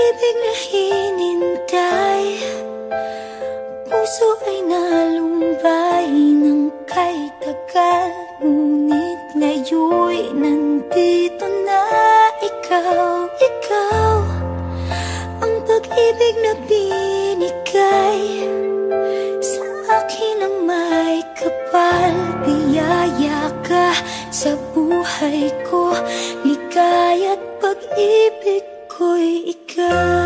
pag-ibig na hinintay, puso ay nalumbay ng kay tagal. Ngunit ngayon'y nandito na ikaw. Ikaw ang pag-ibig na binigay sa akin ang may kapal. Biyaya ka sa buhay ko, ligaya't pag-ibig ko'y ikaw.